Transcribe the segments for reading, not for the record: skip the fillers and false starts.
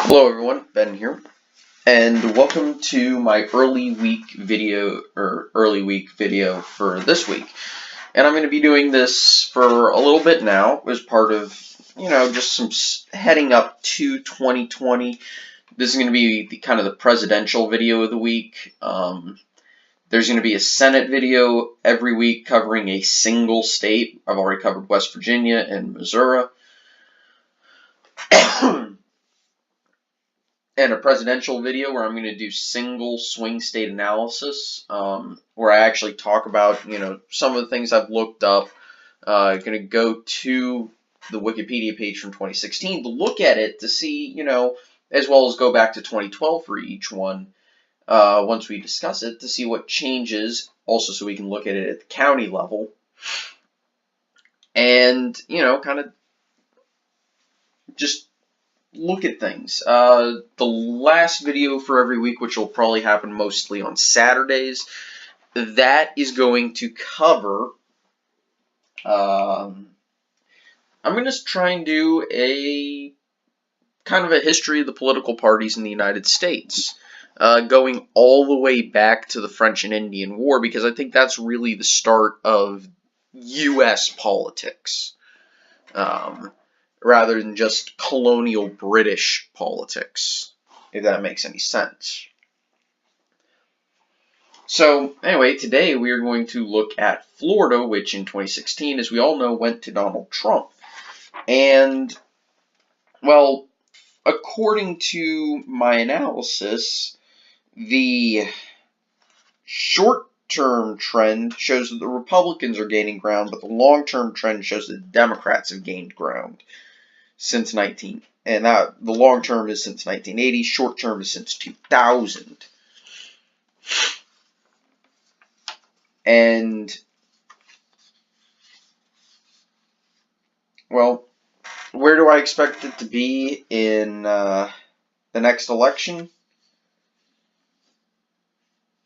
Hello everyone, Ben here, and welcome to my early week video for this week. And I'm going to be doing this for a little bit now as part of, just some heading up to 2020. This is going to be kind of the presidential video of the week. There's going to be a Senate video every week covering a single state. I've already covered West Virginia and Missouri. And a presidential video where I'm going to do single swing state analysis, where I actually talk about, some of the things I've looked up. I'm going to go to the Wikipedia page from 2016 to look at it to see, as well as go back to 2012 for each one, once we discuss it, to see what changes, also so we can look at it at the county level. And, kind of just look at things. The last video for every week, which will probably happen mostly on Saturdays, that is going to cover, I'm going to try and do a kind of a history of the political parties in the United States, going all the way back to the French and Indian War, because I think that's really the start of U.S. politics. Rather than just colonial British politics, if that makes any sense. So, anyway, today we are going to look at Florida, which in 2016, as we all know, went to Donald Trump. And, well, according to my analysis, the short-term trend shows that the Republicans are gaining ground, but the long-term trend shows that the Democrats have gained ground since the long term is since 1980, short term is since 2000. And, well, where do I expect it to be in the next election?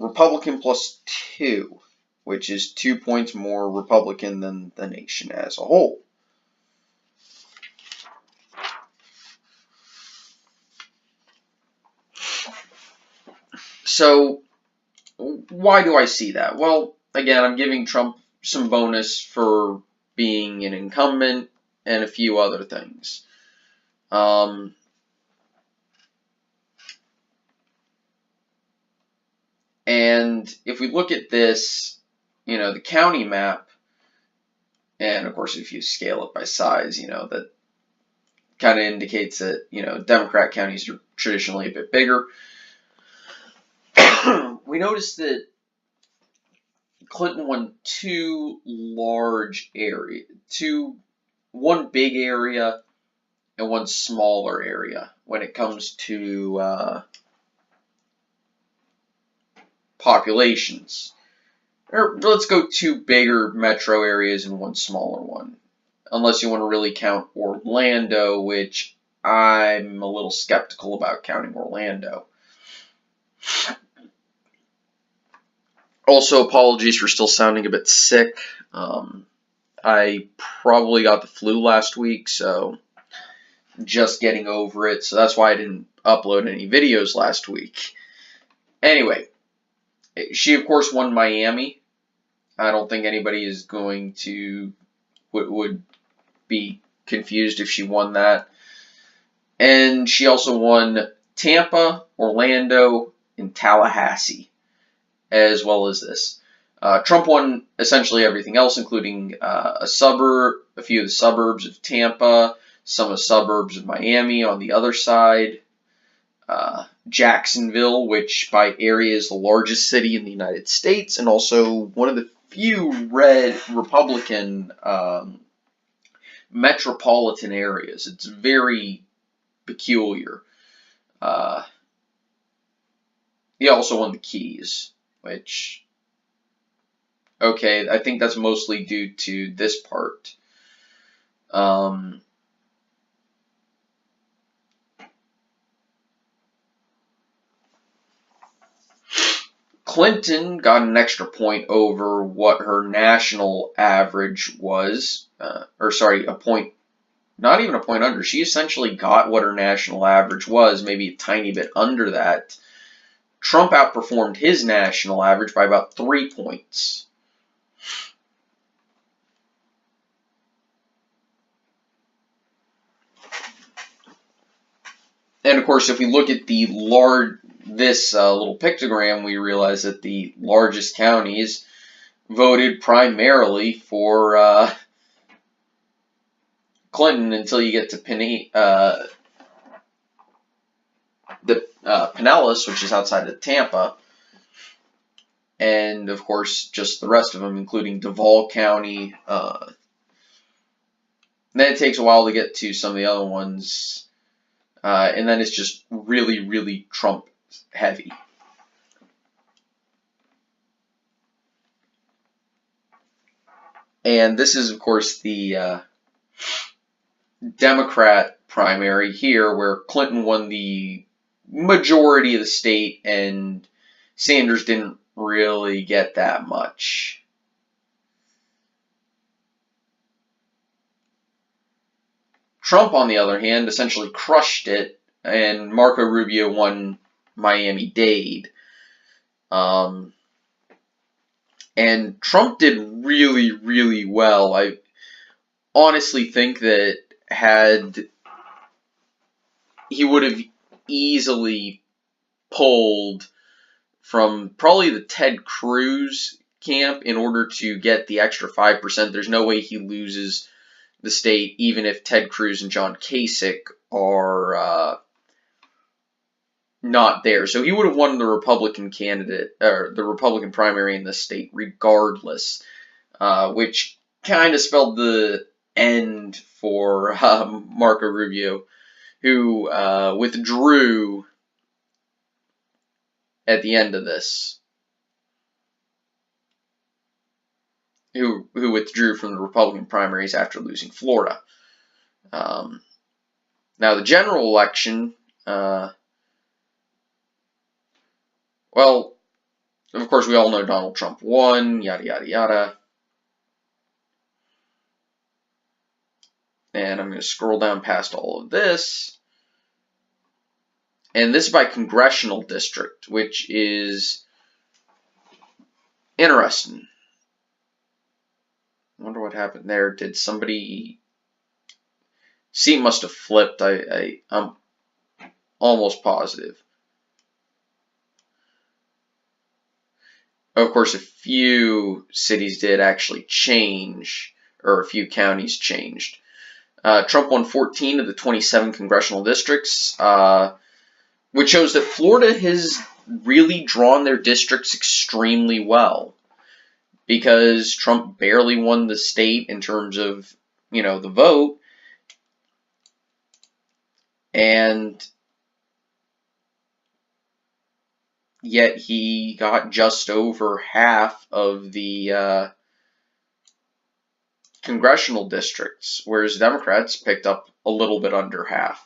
Republican +2, which is 2 points more Republican than the nation as a whole. So, why do I see that? Well, again, I'm giving Trump some bonus for being an incumbent and a few other things. And if we look at this, the county map, and of course if you scale it by size, that kind of indicates that, Democrat counties are traditionally a bit bigger. We noticed that Clinton won one big area and one smaller area when it comes to populations. Or let's go 2 bigger metro areas and one smaller one. Unless you want to really count Orlando, which I'm a little skeptical about counting Orlando. Also, apologies for still sounding a bit sick. I probably got the flu last week, so just getting over it. So that's why I didn't upload any videos last week. Anyway, she of course won Miami. I don't think anybody is going to would be confused if she won that. And she also won Tampa, Orlando, and Tallahassee, as well as this. Trump won essentially everything else, including a few of the suburbs of Tampa, some of the suburbs of Miami on the other side, Jacksonville, which by area is the largest city in the United States, and also one of the few red Republican metropolitan areas. It's very peculiar. He also won the Keys, which, okay, I think that's mostly due to this part. Clinton got an extra point over what her national average was, a point not even a point under. She essentially got what her national average was, maybe a tiny bit under that. Trump outperformed his national average by about 3 points. And of course, if we look at this little pictogram, we realize that the largest counties voted primarily for Clinton until you get to Pinellas, which is outside of Tampa, and of course just the rest of them, including Duval County. Then it takes a while to get to some of the other ones, and then it's just really, really Trump heavy. And this is, of course, the Democrat primary here, where Clinton won the majority of the state and Sanders didn't really get that much. Trump, on the other hand, essentially crushed it, and Marco Rubio won Miami-Dade. And Trump did really, really well. I honestly think that he would have easily pulled from probably the Ted Cruz camp in order to get the extra 5%. There's no way he loses the state, even if Ted Cruz and John Kasich are not there. So he would have won the Republican the Republican primary in the state regardless, which kind of spelled the end for Marco Rubio, who withdrew at the end of this. Who withdrew from the Republican primaries after losing Florida. Now the general election, well, of course we all know Donald Trump won, yada yada yada. And I'm going to scroll down past all of this. And this is by congressional district, which is interesting. I wonder what happened there. Did somebody... seat must have flipped. I'm almost positive. Of course, a few cities did actually change, or a few counties changed. Trump won 14 of the 27 congressional districts, which shows that Florida has really drawn their districts extremely well, because Trump barely won the state in terms of, the vote, and yet he got just over half of the congressional districts, whereas Democrats picked up a little bit under half.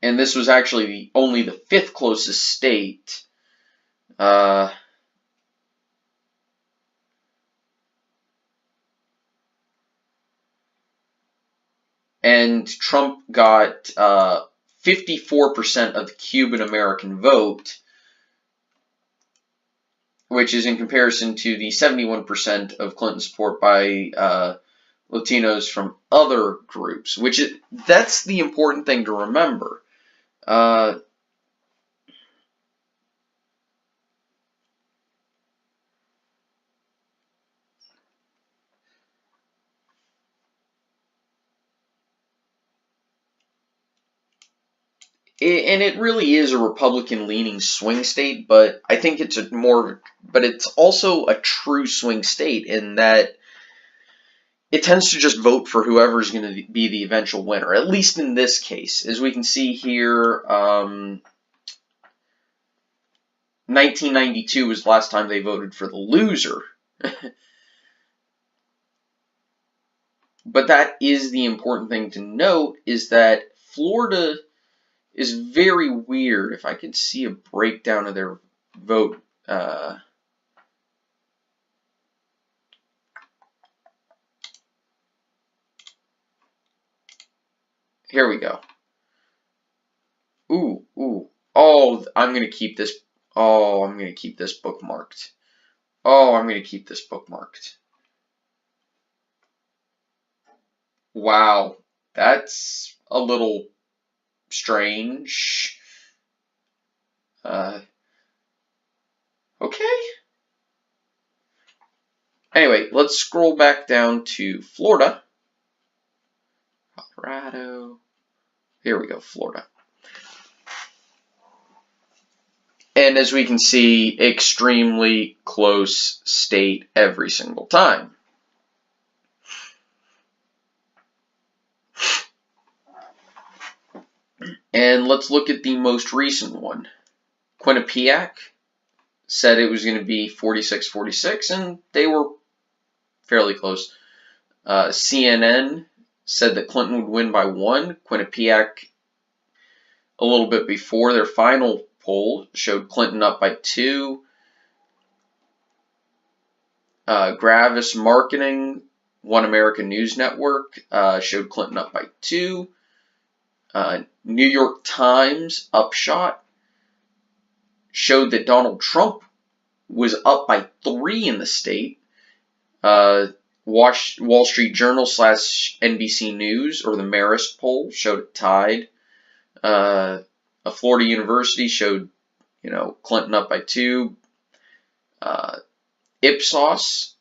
And this was actually only the 5th closest state. And Trump got 54% of the Cuban American vote, which is in comparison to the 71% of Clinton support by Latinos from other groups, that's the important thing to remember. And it really is a Republican-leaning swing state, but I think it's but it's also a true swing state in that it tends to just vote for whoever's going to be the eventual winner, at least in this case. As we can see here, 1992 was the last time they voted for the loser. But that is the important thing to note, is that Florida is very weird. If I could see a breakdown of their vote. Here we go. Ooh. Oh, I'm going to keep this. Oh, I'm going to keep this bookmarked. Oh, I'm going to keep this bookmarked. Wow, that's a little strange. Okay. Anyway, let's scroll back down to Florida. Colorado. Here we go, Florida. And as we can see, extremely close state every single time. And let's look at the most recent one. Quinnipiac said it was going to be 46-46, and they were fairly close. CNN said that Clinton would win by 1. Quinnipiac, a little bit before their final poll, showed Clinton up by 2. Gravis Marketing, One American News Network, showed Clinton up by 2. New York Times Upshot showed that Donald Trump was up by 3 in the state. Wall Street Journal / NBC News, or the Marist poll, showed it tied. A Florida University showed, Clinton up by 2. Ipsos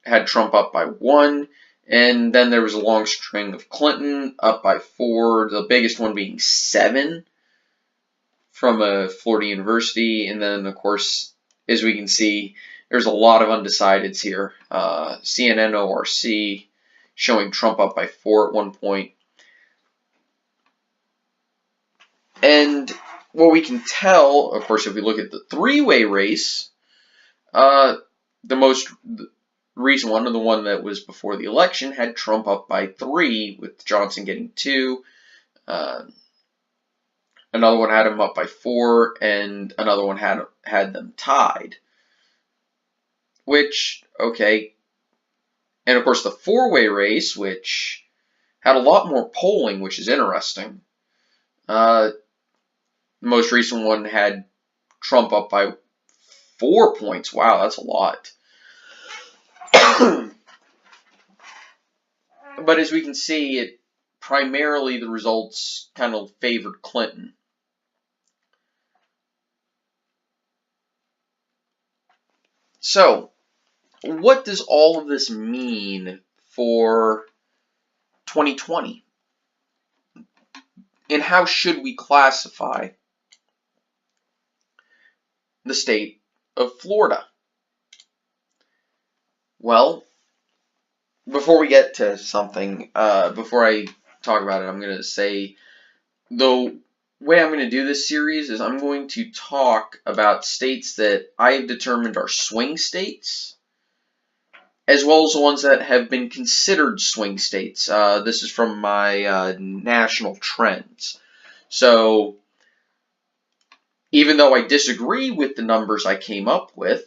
had Trump up by 1. And then there was a long string of Clinton up by 4, the biggest one being 7 from a Florida University. And then, of course, as we can see, there's a lot of undecideds here. CNN ORC showing Trump up by 4 at one point. And what we can tell, of course, if we look at the three-way race, the most recent one, or the one that was before the election, had Trump up by 3, with Johnson getting 2. Another one had him up by 4, and another one had them tied. Which, okay. And of course the four-way race, which had a lot more polling, which is interesting. The most recent one had Trump up by 4 points. Wow, that's a lot. But as we can see, it primarily the results kind of favored Clinton. So, what does all of this mean for 2020? And how should we classify the state of Florida? Well, before we get to something, before I talk about it, I'm going to say the way I'm going to do this series is I'm going to talk about states that I have determined are swing states, as well as the ones that have been considered swing states. This is from my national trends. So, even though I disagree with the numbers I came up with,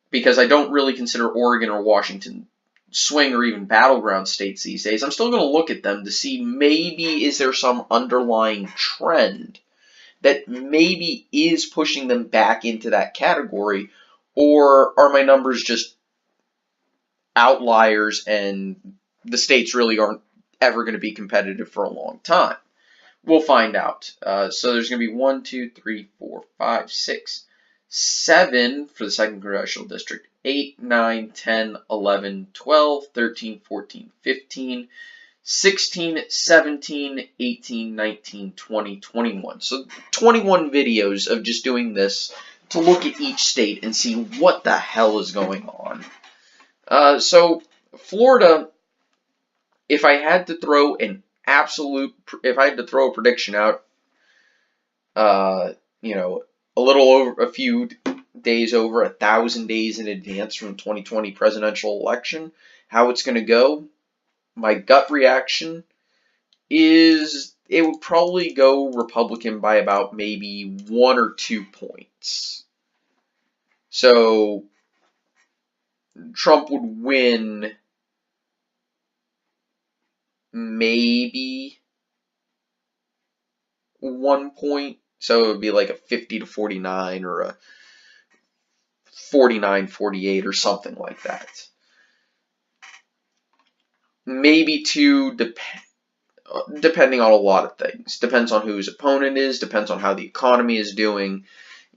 because I don't really consider Oregon or Washington swing or even battleground states these days, I'm still going to look at them to see maybe is there some underlying trend that maybe is pushing them back into that category, or are my numbers just outliers and the states really aren't ever going to be competitive for a long time? We'll find out. So there's going to be 1, 2, 3, 4, 5, 6, 7 for the 2nd Congressional District, 8, 9, 10, 11, 12, 13, 14, 15, 16, 17, 18, 19, 20, 21. So 21 videos of just doing this to look at each state and see what the hell is going on. So Florida, if I had to throw a prediction out, a few days over 1,000 days in advance from 2020 presidential election, how it's going to go, my gut reaction is it would probably go Republican by about maybe 1 or 2 points. So Trump would win maybe 1 point. So it would be like a 50-49 or a 49-48 or something like that. Maybe 2, depending on a lot of things. Depends on who his opponent is, depends on how the economy is doing.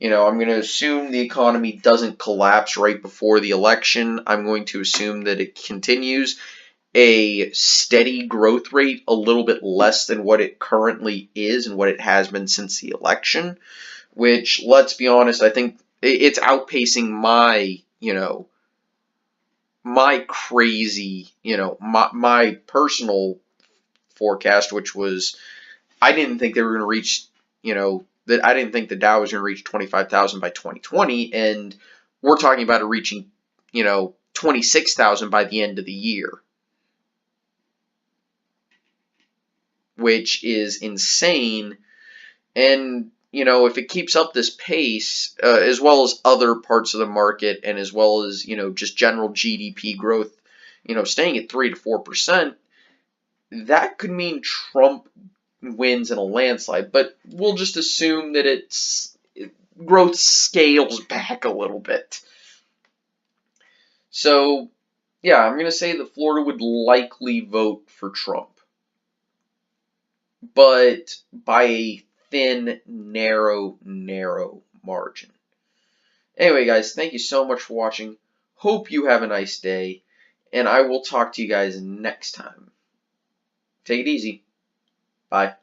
I'm going to assume the economy doesn't collapse right before the election. I'm going to assume that it continues a steady growth rate, a little bit less than what it currently is and what it has been since the election, which, let's be honest, I think it's outpacing my crazy, my personal forecast, which was I didn't think they were going to reach, that I didn't think the Dow was going to reach 25,000 by 2020, and we're talking about it reaching, 26,000 by the end of the year, which is insane. And, if it keeps up this pace, as well as other parts of the market, and as well as, just general GDP growth, staying at 3 to 4%, that could mean Trump wins in a landslide, but we'll just assume that growth scales back a little bit. So, yeah, I'm going to say that Florida would likely vote for Trump, but by a thin, narrow margin. Anyway, guys, thank you so much for watching. Hope you have a nice day, and I will talk to you guys next time. Take it easy. Bye.